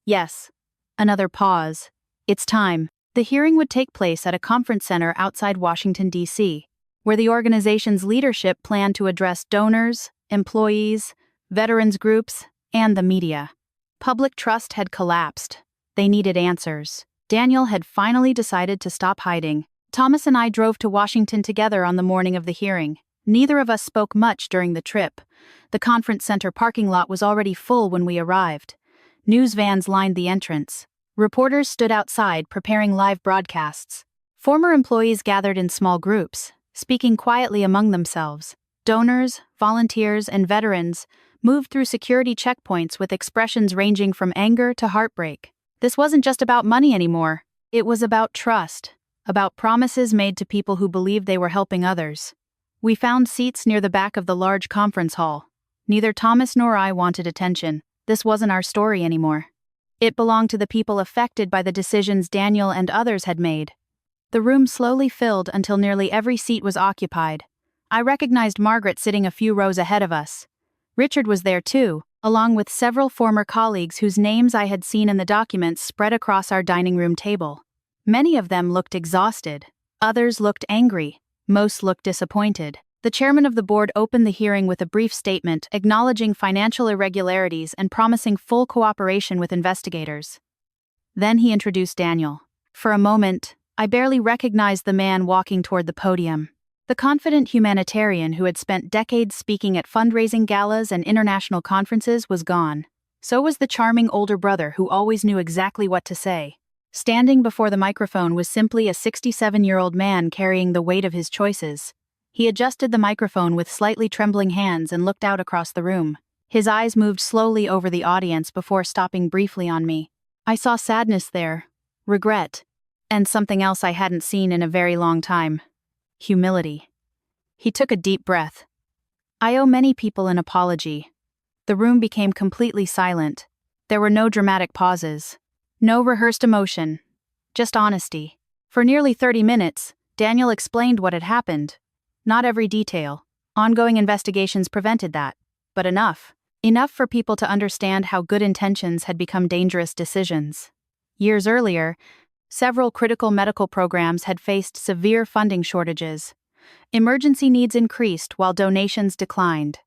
"Yes." Another pause. "It's time." The hearing would take place at a conference center outside Washington, D.C., where the organization's leadership planned to address donors, employees, veterans groups, and the media. Public trust had collapsed. They needed answers. Daniel had finally decided to stop hiding. Thomas and I drove to Washington together on the morning of the hearing. Neither of us spoke much during the trip. The conference center parking lot was already full when we arrived. News vans lined the entrance. Reporters stood outside preparing live broadcasts. Former employees gathered in small groups, speaking quietly among themselves. Donors, volunteers, and veterans moved through security checkpoints with expressions ranging from anger to heartbreak. This wasn't just about money anymore. It was about trust, about promises made to people who believed they were helping others. We found seats near the back of the large conference hall. Neither Thomas nor I wanted attention. This wasn't our story anymore. It belonged to the people affected by the decisions Daniel and others had made. The room slowly filled until nearly every seat was occupied. I recognized Margaret sitting a few rows ahead of us. Richard was there too, along with several former colleagues whose names I had seen in the documents spread across our dining room table. Many of them looked exhausted. Others looked angry. Most looked disappointed. The chairman of the board opened the hearing with a brief statement acknowledging financial irregularities and promising full cooperation with investigators. Then he introduced Daniel. For a moment, I barely recognized the man walking toward the podium. The confident humanitarian who had spent decades speaking at fundraising galas and international conferences was gone. So was the charming older brother who always knew exactly what to say. Standing before the microphone was simply a 67-year-old man carrying the weight of his choices. He adjusted the microphone with slightly trembling hands and looked out across the room. His eyes moved slowly over the audience before stopping briefly on me. I saw sadness there, regret, and something else I hadn't seen in a very long time: humility. He took a deep breath. "I owe many people an apology." The room became completely silent. There were no dramatic pauses. No rehearsed emotion. Just honesty. For nearly 30 minutes, Daniel explained what had happened. Not every detail. Ongoing investigations prevented that. But enough. Enough for people to understand how good intentions had become dangerous decisions. Years earlier, several critical medical programs had faced severe funding shortages. Emergency needs increased while donations declined.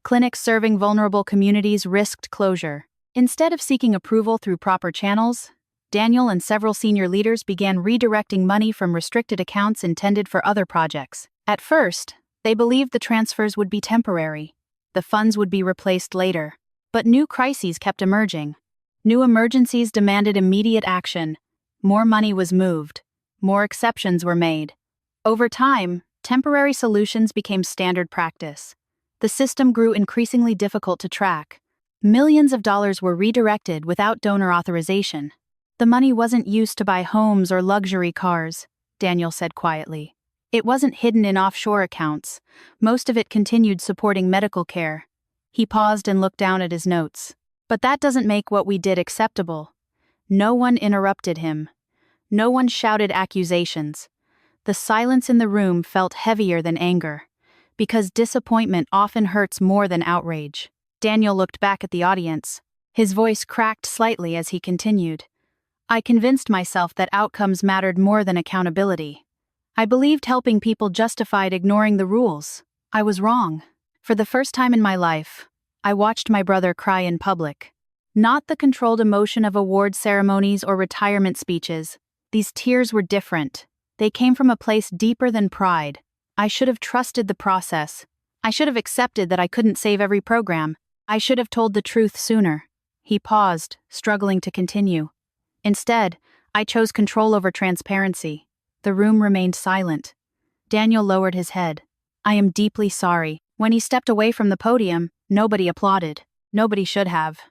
Clinics serving vulnerable communities risked closure. Instead of seeking approval through proper channels, Daniel and several senior leaders began redirecting money from restricted accounts intended for other projects. At first, they believed the transfers would be temporary. The funds would be replaced later. But new crises kept emerging. New emergencies demanded immediate action. More money was moved. More exceptions were made. Over time, temporary solutions became standard practice. The system grew increasingly difficult to track. Millions of dollars were redirected without donor authorization. The money wasn't used to buy homes or luxury cars, Daniel said quietly. It wasn't hidden in offshore accounts. Most of it continued supporting medical care. He paused and looked down at his notes. But that doesn't make what we did acceptable. No one interrupted him. No one shouted accusations. The silence in the room felt heavier than anger, because disappointment often hurts more than outrage. Daniel looked back at the audience. His voice cracked slightly as he continued. I convinced myself that outcomes mattered more than accountability. I believed helping people justified ignoring the rules. I was wrong. For the first time in my life, I watched my brother cry in public. Not the controlled emotion of award ceremonies or retirement speeches. These tears were different. They came from a place deeper than pride. I should have trusted the process. I should have accepted that I couldn't save every program. I should have told the truth sooner. He paused, struggling to continue. Instead, I chose control over transparency. The room remained silent. Daniel lowered his head. I am deeply sorry. When he stepped away from the podium, nobody applauded. Nobody should have.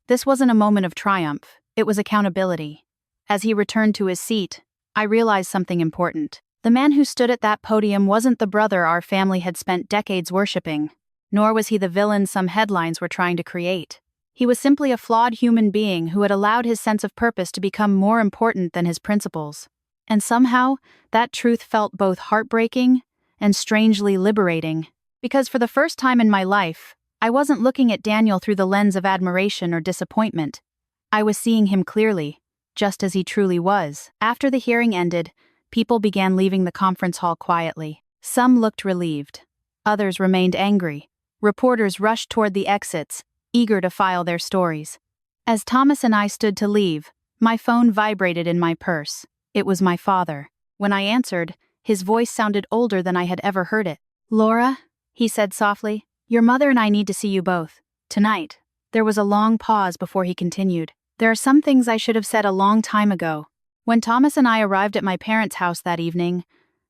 This wasn't a moment of triumph. It was accountability. As he returned to his seat, I realized something important. The man who stood at that podium wasn't the brother our family had spent decades worshipping, nor was he the villain some headlines were trying to create. He was simply a flawed human being who had allowed his sense of purpose to become more important than his principles. And somehow, that truth felt both heartbreaking and strangely liberating. Because for the first time in my life, I wasn't looking at Daniel through the lens of admiration or disappointment. I was seeing him clearly, just as he truly was. After the hearing ended, people began leaving the conference hall quietly. Some looked relieved. Others remained angry. Reporters rushed toward the exits, eager to file their stories. As Thomas and I stood to leave, my phone vibrated in my purse. It was my father. When I answered, his voice sounded older than I had ever heard it. Laura, he said softly, your mother and I need to see you both. Tonight. There was a long pause before he continued. There are some things I should have said a long time ago. When Thomas and I arrived at my parents' house that evening,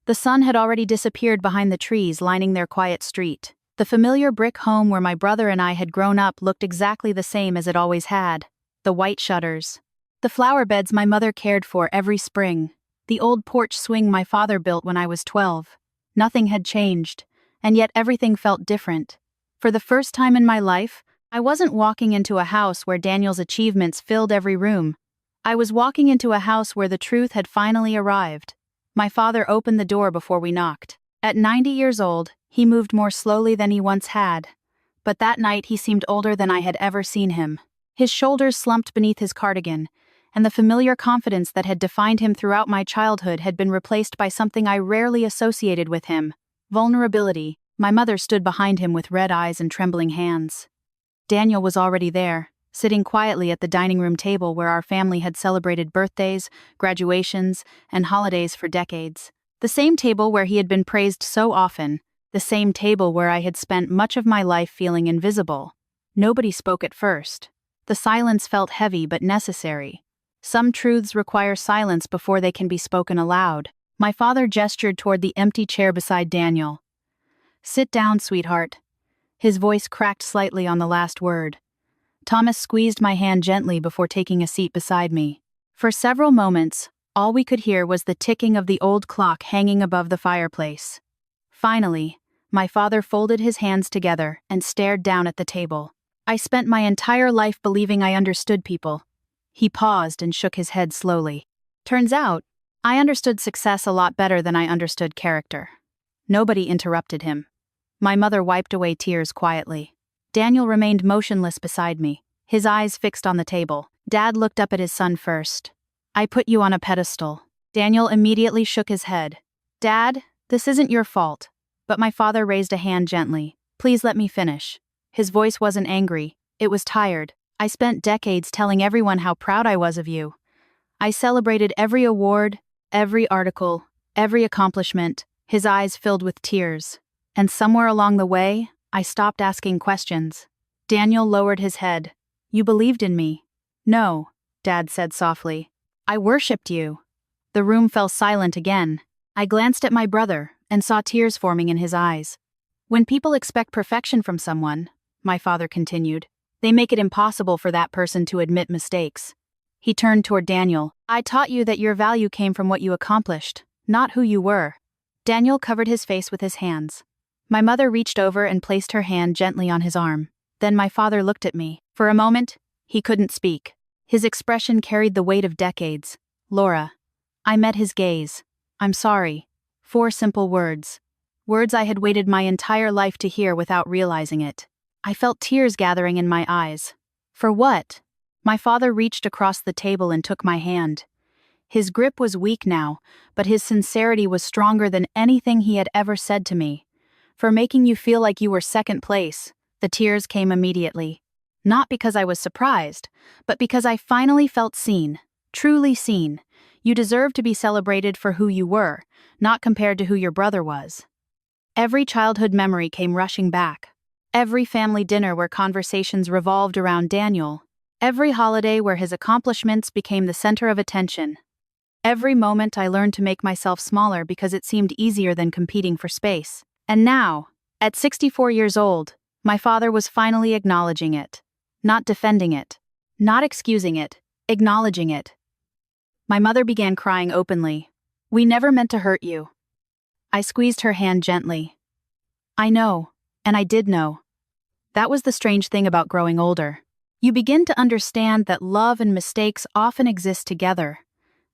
the sun had already disappeared behind the trees lining their quiet street. The familiar brick home where my brother and I had grown up looked exactly the same as it always had. The white shutters. The flower beds my mother cared for every spring. The old porch swing my father built when I was 12. Nothing had changed, and yet everything felt different. For the first time in my life, I wasn't walking into a house where Daniel's achievements filled every room. I was walking into a house where the truth had finally arrived. My father opened the door before we knocked. At 90 years old, he moved more slowly than he once had. But that night he seemed older than I had ever seen him. His shoulders slumped beneath his cardigan, and the familiar confidence that had defined him throughout my childhood had been replaced by something I rarely associated with him: vulnerability. My mother stood behind him with red eyes and trembling hands. Daniel was already there, sitting quietly at the dining room table where our family had celebrated birthdays, graduations, and holidays for decades. The same table where he had been praised so often, the same table where I had spent much of my life feeling invisible. Nobody spoke at first. The silence felt heavy but necessary. Some truths require silence before they can be spoken aloud. My father gestured toward the empty chair beside Daniel. Sit down, sweetheart. His voice cracked slightly on the last word. Thomas squeezed my hand gently before taking a seat beside me. For several moments, all we could hear was the ticking of the old clock hanging above the fireplace. Finally, my father folded his hands together and stared down at the table. I spent my entire life believing I understood people. He paused and shook his head slowly. Turns out, I understood success a lot better than I understood character. Nobody interrupted him. My mother wiped away tears quietly. Daniel remained motionless beside me, his eyes fixed on the table. Dad looked up at his son first. I put you on a pedestal. Daniel immediately shook his head. Dad, this isn't your fault. But my father raised a hand gently. Please let me finish. His voice wasn't angry. It was tired. I spent decades telling everyone how proud I was of you. I celebrated every award, every article, every accomplishment, his eyes filled with tears. And somewhere along the way, I stopped asking questions. Daniel lowered his head. "You believed in me." "No," Dad said softly. "I worshipped you." The room fell silent again. I glanced at my brother and saw tears forming in his eyes. "When people expect perfection from someone," my father continued, "they make it impossible for that person to admit mistakes." He turned toward Daniel. "I taught you that your value came from what you accomplished, not who you were." Daniel covered his face with his hands. My mother reached over and placed her hand gently on his arm. Then my father looked at me. For a moment, he couldn't speak. His expression carried the weight of decades. "Laura." I met his gaze. "I'm sorry." 4 simple words. Words I had waited my entire life to hear without realizing it. I felt tears gathering in my eyes. "For what?" My father reached across the table and took my hand. His grip was weak now, but his sincerity was stronger than anything he had ever said to me. "For making you feel like you were second place." The tears came immediately. Not because I was surprised, but because I finally felt seen, truly seen. You deserve to be celebrated for who you were, not compared to who your brother was. Every childhood memory came rushing back. Every family dinner where conversations revolved around Daniel. Every holiday where his accomplishments became the center of attention. Every moment I learned to make myself smaller because it seemed easier than competing for space. And now, at 64 years old, my father was finally acknowledging it. Not defending it. Not excusing it. Acknowledging it. My mother began crying openly. "We never meant to hurt you." I squeezed her hand gently. "I know, and I did know." That was the strange thing about growing older. You begin to understand that love and mistakes often exist together.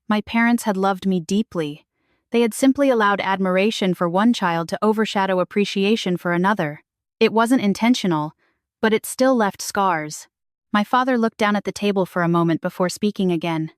My parents had loved me deeply. They had simply allowed admiration for one child to overshadow appreciation for another. It wasn't intentional, but it still left scars. My father looked down at the table for a moment before speaking again.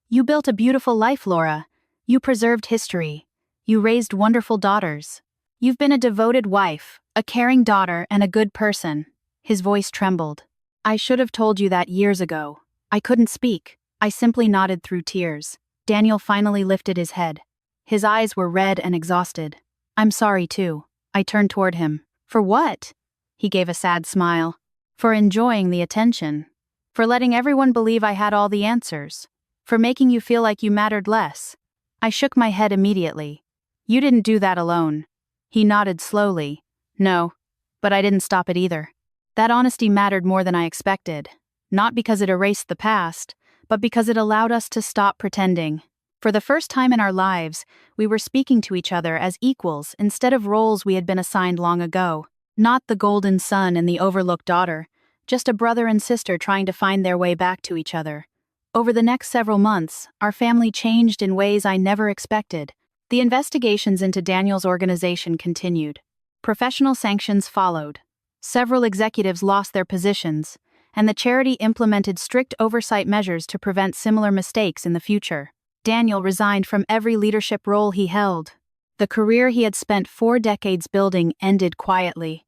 "You built a beautiful life, Laura. You preserved history. You raised wonderful daughters. You've been a devoted wife, a caring daughter, and a good person." His voice trembled. "I should have told you that years ago." I couldn't speak. I simply nodded through tears. Daniel finally lifted his head. His eyes were red and exhausted. "I'm sorry too." I turned toward him. "For what?" He gave a sad smile. "For enjoying the attention. For letting everyone believe I had all the answers. For making you feel like you mattered less." I shook my head immediately. "You didn't do that alone." He nodded slowly. "No, but I didn't stop it either." That honesty mattered more than I expected. Not because it erased the past, but because it allowed us to stop pretending. For the first time in our lives, we were speaking to each other as equals instead of roles we had been assigned long ago. Not the golden son and the overlooked daughter, just a brother and sister trying to find their way back to each other. Over the next several months, our family changed in ways I never expected. The investigations into Daniel's organization continued. Professional sanctions followed. Several executives lost their positions, and the charity implemented strict oversight measures to prevent similar mistakes in the future. Daniel resigned from every leadership role he held. The career he had spent 4 decades building ended quietly.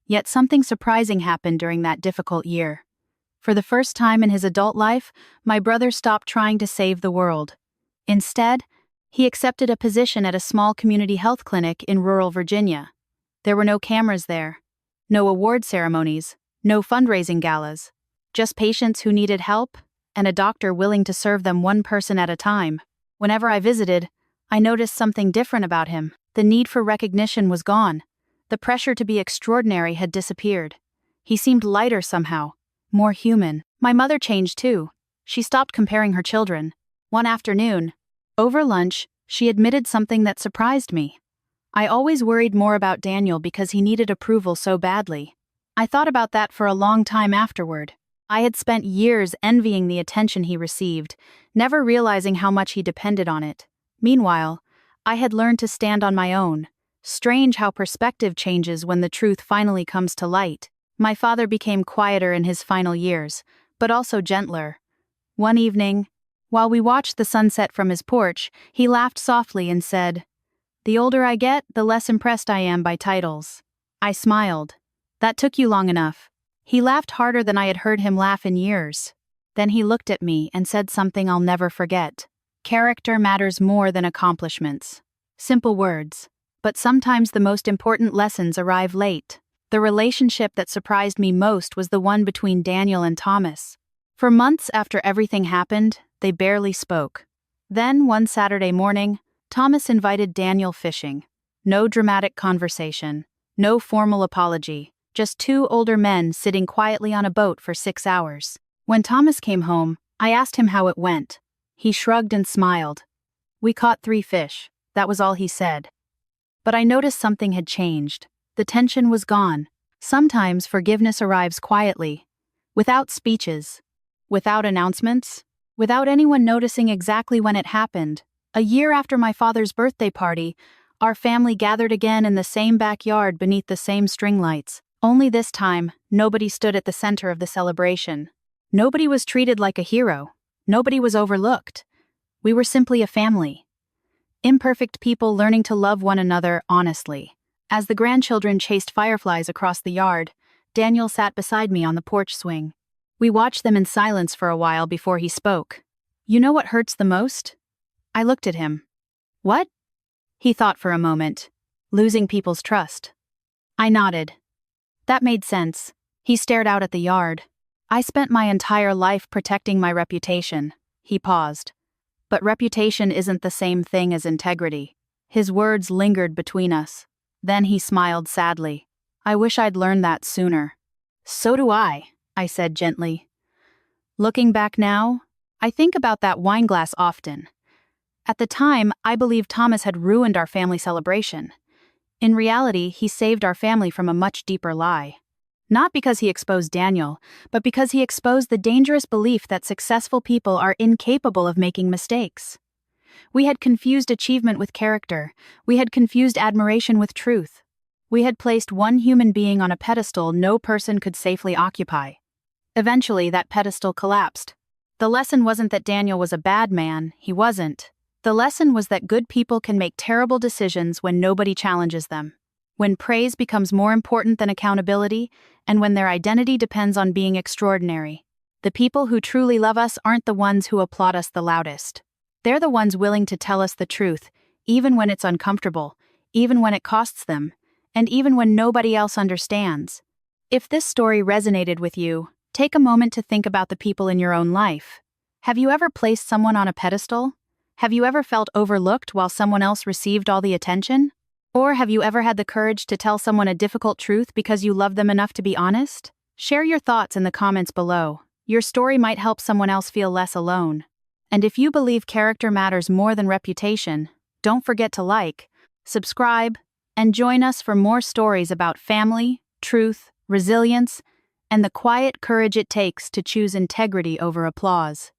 Yet something surprising happened during that difficult year. For the first time in his adult life, my brother stopped trying to save the world. Instead, he accepted a position at a small community health clinic in rural Virginia. There were no cameras there. No award ceremonies, no fundraising galas. Just patients who needed help, and a doctor willing to serve them one person at a time. Whenever I visited, I noticed something different about him. The need for recognition was gone. The pressure to be extraordinary had disappeared. He seemed lighter somehow, more human. My mother changed too. She stopped comparing her children. One afternoon, over lunch, she admitted something that surprised me. I always worried more about Daniel because he needed approval so badly. I thought about that for a long time afterward. I had spent years envying the attention he received, never realizing how much he depended on it. Meanwhile, I had learned to stand on my own. Strange how perspective changes when the truth finally comes to light. My father became quieter in his final years, but also gentler. One evening, while we watched the sunset from his porch, he laughed softly and said, "The older I get, the less impressed I am by titles." I smiled. "That took you long enough." He laughed harder than I had heard him laugh in years. Then he looked at me and said something I'll never forget. Character matters more than accomplishments. Simple words. But sometimes the most important lessons arrive late. The relationship that surprised me most was the one between Daniel and Thomas. For months after everything happened, they barely spoke. Then, one Saturday morning, Thomas invited Daniel fishing. No dramatic conversation, no formal apology, just two older men sitting quietly on a boat for 6 hours. When Thomas came home, I asked him how it went. He shrugged and smiled. "We caught 3 fish," that was all he said. But I noticed something had changed. The tension was gone. Sometimes forgiveness arrives quietly, without speeches, without announcements, without anyone noticing exactly when it happened. A year after my father's birthday party, our family gathered again in the same backyard beneath the same string lights. Only this time, nobody stood at the center of the celebration. Nobody was treated like a hero. Nobody was overlooked. We were simply a family. Imperfect people learning to love one another honestly. As the grandchildren chased fireflies across the yard, Daniel sat beside me on the porch swing. We watched them in silence for a while before he spoke. "You know what hurts the most?" I looked at him. "What?" He thought for a moment. "Losing people's trust." I nodded. That made sense. He stared out at the yard. "I spent my entire life protecting my reputation." He paused. "But reputation isn't the same thing as integrity." His words lingered between us. Then he smiled sadly. "I wish I'd learned that sooner." "So do I said gently. Looking back now, I think about that wine glass often. At the time, I believed Thomas had ruined our family celebration. In reality, he saved our family from a much deeper lie. Not because he exposed Daniel, but because he exposed the dangerous belief that successful people are incapable of making mistakes. We had confused achievement with character. We had confused admiration with truth. We had placed one human being on a pedestal no person could safely occupy. Eventually, that pedestal collapsed. The lesson wasn't that Daniel was a bad man. He wasn't. The lesson was that good people can make terrible decisions when nobody challenges them. When praise becomes more important than accountability, and when their identity depends on being extraordinary. The people who truly love us aren't the ones who applaud us the loudest. They're the ones willing to tell us the truth, even when it's uncomfortable, even when it costs them, and even when nobody else understands. If this story resonated with you, take a moment to think about the people in your own life. Have you ever placed someone on a pedestal? Have you ever felt overlooked while someone else received all the attention? Or have you ever had the courage to tell someone a difficult truth because you love them enough to be honest? Share your thoughts in the comments below. Your story might help someone else feel less alone. And if you believe character matters more than reputation, don't forget to like, subscribe, and join us for more stories about family, truth, resilience, and the quiet courage it takes to choose integrity over applause.